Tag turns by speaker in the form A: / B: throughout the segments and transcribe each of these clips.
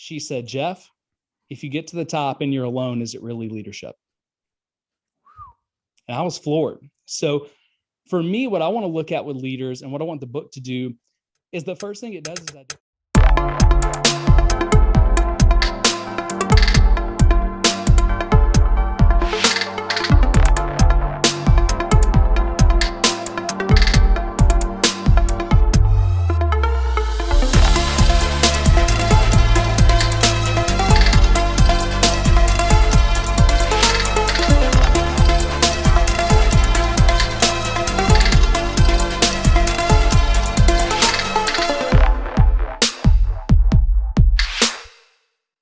A: She said, Jeff, if you get to the top and you're alone, is it really leadership? And I was floored. So for me, what I want to look at with leaders and what I want the book to do is the first thing it does is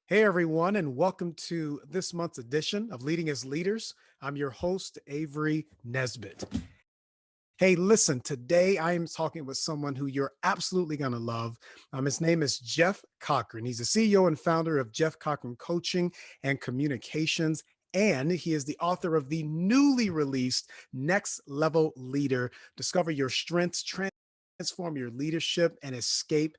B: Hey, everyone, and welcome to this month's edition of Leading as Leaders. I'm your host, Avery Nesbitt. Hey, listen, today I am talking with someone who you're absolutely going to love. His name is Jeff Cochran. He's the CEO and founder of Jeff Cochran Coaching and Communications, and he is the author of the newly released Next Level Leader: Discover Your Strengths, Transform Your Leadership, and Escape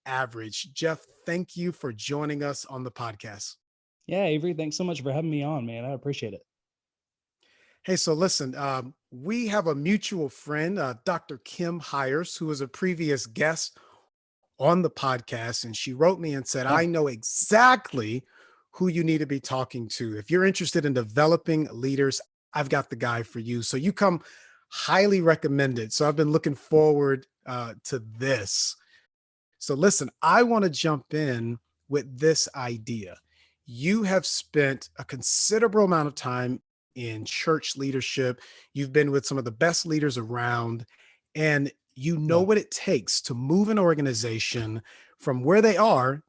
B: Average. Jeff, thank you for joining us on the podcast.
A: Yeah, Avery, thanks so much for having me on, man. I appreciate it.
B: Hey, so listen, we have a mutual friend, Dr. Kim Hires, who was a previous guest on the podcast, and she wrote me and said, I know exactly who you need to be talking to. If you're interested in developing leaders, I've got the guy for you. So you come highly recommended. So I've been looking forward to this. So listen, I want to jump in with this idea. You have spent a considerable amount of time in church leadership. You've been with some of the best leaders around, and you know what it takes to move an organization from where they are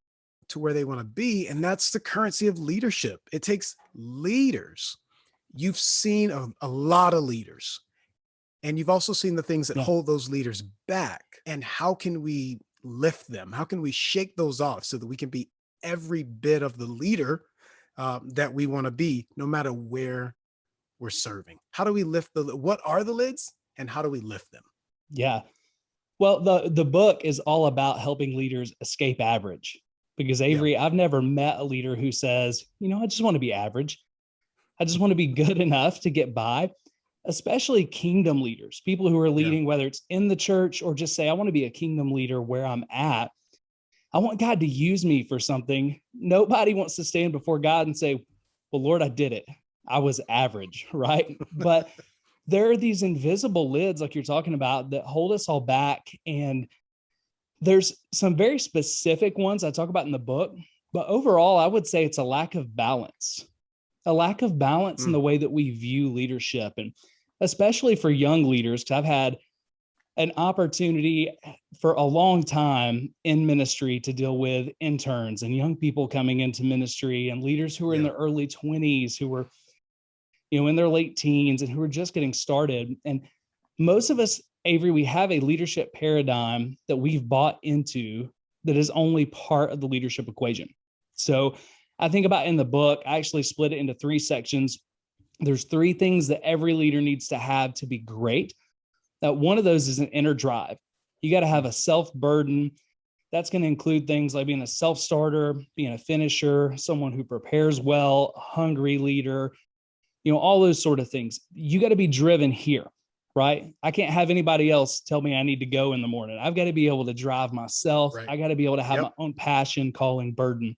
B: to where they want to be. And that's the currency of leadership. It takes leaders. You've seen a lot of leaders, and you've also seen the things that hold those leaders back. And how can we lift them? How can we shake those off so that we can be every bit of the leader that we want to be, no matter where we're serving? How do we lift what are the lids and how do we lift them?
A: Yeah. Well, the book is all about helping leaders escape average, because Avery, I've never met a leader who says, I just want to be average. I just want to be good enough to get by. Especially kingdom leaders, people who are leading, whether it's in the church or just say, I want to be a kingdom leader where I'm at. I want God to use me for something. Nobody wants to stand before God and say, well, Lord, I did it. I was average, right? But there are these invisible lids, like you're talking about, that hold us all back. And there's some very specific ones I talk about in the book. But overall, I would say it's a lack of balance. A lack of balance in the way that we view leadership, and especially for young leaders, because I've had an opportunity for a long time in ministry to deal with interns and young people coming into ministry and leaders who are in their early 20s, who were, in their late teens and who are just getting started. And most of us, Avery, we have a leadership paradigm that we've bought into that is only part of the leadership equation. So I think about in the book, I actually split it into 3 sections. There's 3 things that every leader needs to have to be great. One of those is an inner drive. You got to have a self-burden. That's going to include things like being a self-starter, being a finisher, someone who prepares well, a hungry leader, all those sort of things. You got to be driven here, right? I can't have anybody else tell me I need to go in the morning. I've got to be able to drive myself. Right. I got to be able to have my own passion, calling, burden.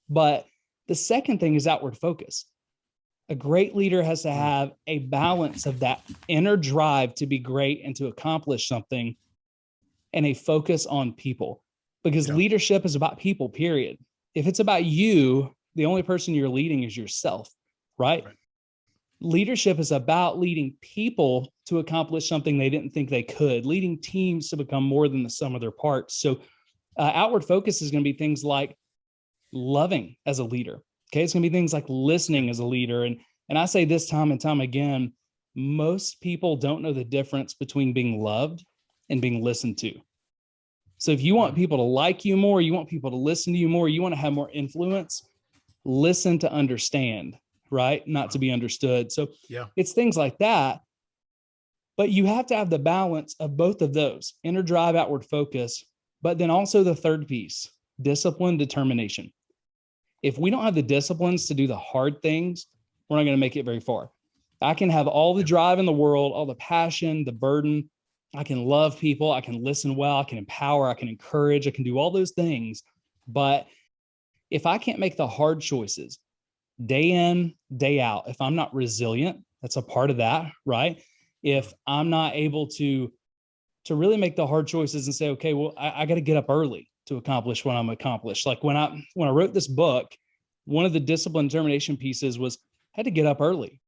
A: But the second thing is outward focus. A great leader has to have a balance of that inner drive to be great and to accomplish something, and a focus on people, because leadership is about people, period. If it's about you, the only person you're leading is yourself, right? Leadership is about leading people to accomplish something they didn't think they could, leading teams to become more than the sum of their parts. So outward focus is going to be things like loving as a leader. Okay. It's going to be things like listening as a leader. And I say this time and time again, most people don't know the difference between being loved and being listened to. So if you want people to like you more, you want people to listen to you more, you want to have more influence, listen to understand, right? Not to be understood. So it's things like that. But you have to have the balance of both of those, inner drive, outward focus, but then also the third piece, discipline, determination. If we don't have the disciplines to do the hard things, we're not going to make it very far. I can have all the drive in the world, all the passion, the burden. I can love people. I can listen well. I can empower. I can encourage. I can do all those things. But if I can't make the hard choices day in, day out, if I'm not resilient, that's a part of that, right? If I'm not able to really make the hard choices and say, okay, well, I got to get up early to accomplish what I'm accomplished. Like when I wrote this book, one of the discipline determination pieces was I had to get up early,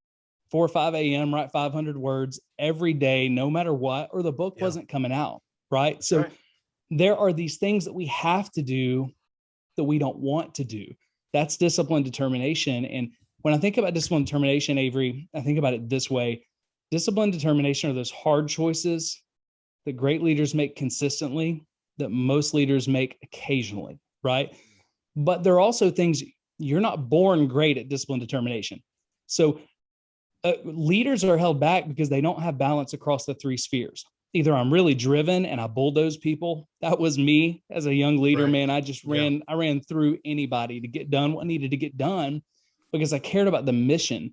A: 4 or 5 a.m., write 500 words every day, no matter what, or the book wasn't coming out, right? So there are these things that we have to do that we don't want to do. That's discipline determination. And when I think about discipline determination, Avery, I think about it this way. Discipline determination are those hard choices that great leaders make consistently, that most leaders make occasionally, right? But there are also things you're not born great at discipline determination. So leaders are held back because they don't have balance across the 3 spheres. Either I'm really driven and I bulldoze people. That was me as a young leader, man. I just ran through anybody to get done what needed to get done because I cared about the mission.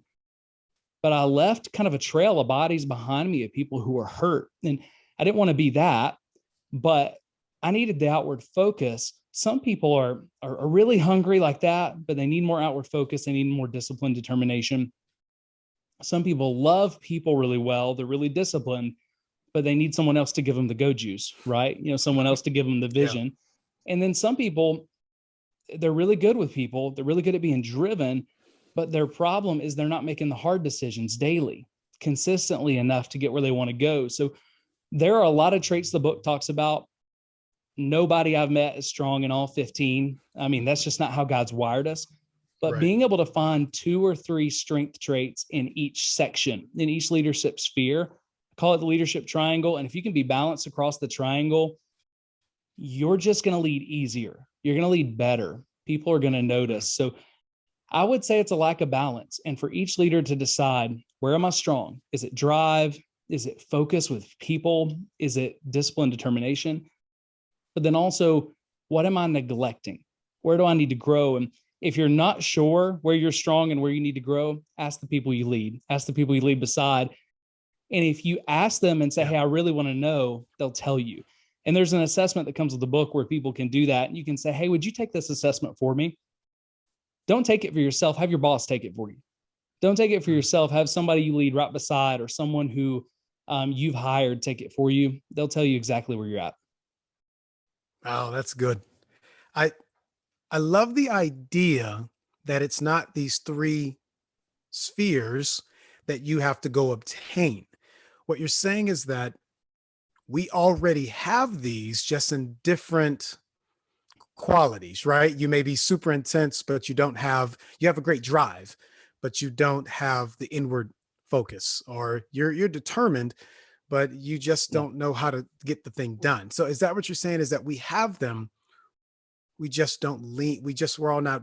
A: But I left kind of a trail of bodies behind me of people who were hurt. And I didn't want to be that, but I needed the outward focus. Some people are really hungry like that, but they need more outward focus. They need more discipline, determination. Some people love people really well. They're really disciplined, but they need someone else to give them the go juice, right? Someone else to give them the vision. And then some people, they're really good with people. They're really good at being driven, but their problem is they're not making the hard decisions daily, consistently enough to get where they want to go. So there are a lot of traits the book talks about. Nobody I've met is strong in all 15. I mean, that's just not how God's wired us. But being able to find 2 or 3 strength traits in each section, in each leadership sphere, call it the leadership triangle. And if you can be balanced across the triangle, you're just going to lead easier. You're going to lead better. People are going to notice. So I would say it's a lack of balance. And for each leader to decide, where am I strong? Is it drive? Is it focus with people? Is it discipline, determination? But then also, what am I neglecting? Where do I need to grow? And if you're not sure where you're strong and where you need to grow, ask the people you lead. Ask the people you lead beside. And if you ask them and say, hey, I really want to know, they'll tell you. And there's an assessment that comes with the book where people can do that. And you can say, hey, would you take this assessment for me? Don't take it for yourself. Have your boss take it for you. Don't take it for yourself. Have somebody you lead right beside or someone who you've hired take it for you. They'll tell you exactly where you're at.
B: Wow, that's good. I love the idea that it's not these 3 spheres that you have to go obtain. What you're saying is that we already have these just in different qualities, right? You may be super intense, but you have a great drive, but you don't have the inward focus, or you're determined, but you just don't know how to get the thing done. So is that what you're saying, is that we have them? We just don't lean. We're all not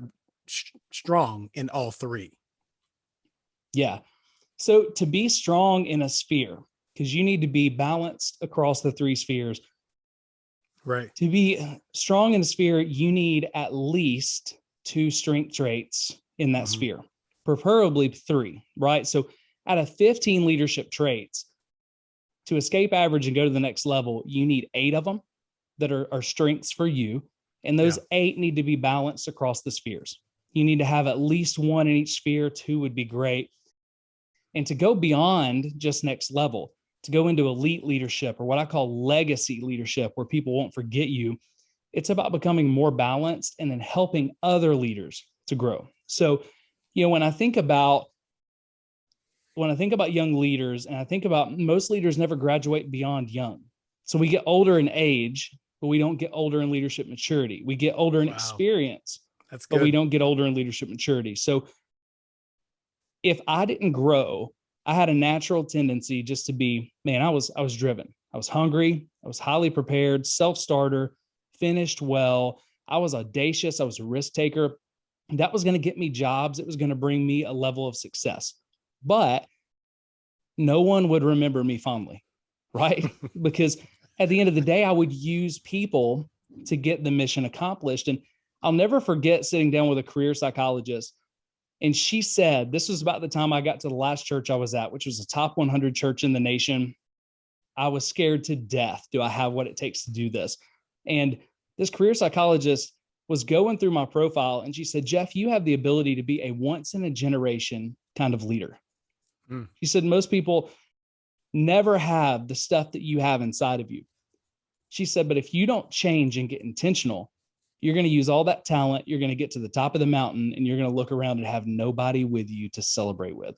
B: strong in all 3.
A: Yeah. So to be strong in a sphere, because you need to be balanced across the 3 spheres.
B: Right.
A: To be strong in a sphere, you need at least 2 strength traits in that sphere, preferably 3, right? So out of 15 leadership traits, to escape average and go to the next level, you need 8 of them that are strengths for you. And those 8 need to be balanced across the spheres. You need to have at least 1 in each sphere. 2 would be great. And to go beyond just next level, to go into elite leadership, or what I call legacy leadership, where people won't forget you, it's about becoming more balanced and then helping other leaders to grow. So, when I think about young leaders, and I think about most leaders never graduate beyond young. So we get older in age, but we don't get older in leadership maturity. We get older in experience, but we don't get older in leadership maturity. So if I didn't grow, I had a natural tendency just to be, I was driven. I was hungry. I was highly prepared, self-starter, finished well. I was audacious. I was a risk taker. That was going to get me jobs. It was going to bring me a level of success, but no one would remember me fondly, right? Because at the end of the day, I would use people to get the mission accomplished. And I'll never forget sitting down with a career psychologist. And she said, this was about the time I got to the last church I was at, which was a top 100 church in the nation. I was scared to death. Do I have what it takes to do this? And this career psychologist was going through my profile, and she said, Jeff, you have the ability to be a once in a generation kind of leader. She said, most people never have the stuff that you have inside of you. She said, but if you don't change and get intentional, you're going to use all that talent. You're going to get to the top of the mountain, and you're going to look around and have nobody with you to celebrate with.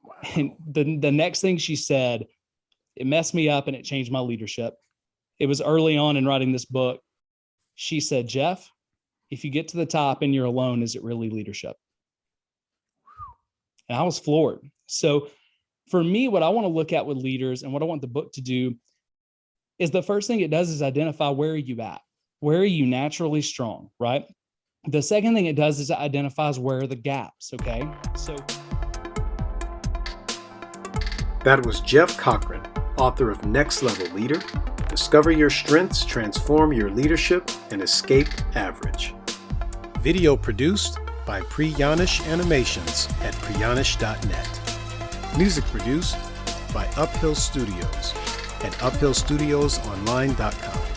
A: Wow. And the next thing she said, it messed me up and it changed my leadership. It was early on in writing this book. She said, Jeff, if you get to the top and you're alone, is it really leadership? And I was floored. So for me, what I want to look at with leaders and what I want the book to do is the first thing it does is identify where are you at? Where are you naturally strong, right? The second thing it does is it identifies where are the gaps, okay? So
B: that was Jeff Cochran, author of Next Level Leader. Discover your strengths, transform your leadership, and escape average. Video produced by Priyanish Animations at priyanish.net. Music produced by Uphill Studios at uphillstudiosonline.com.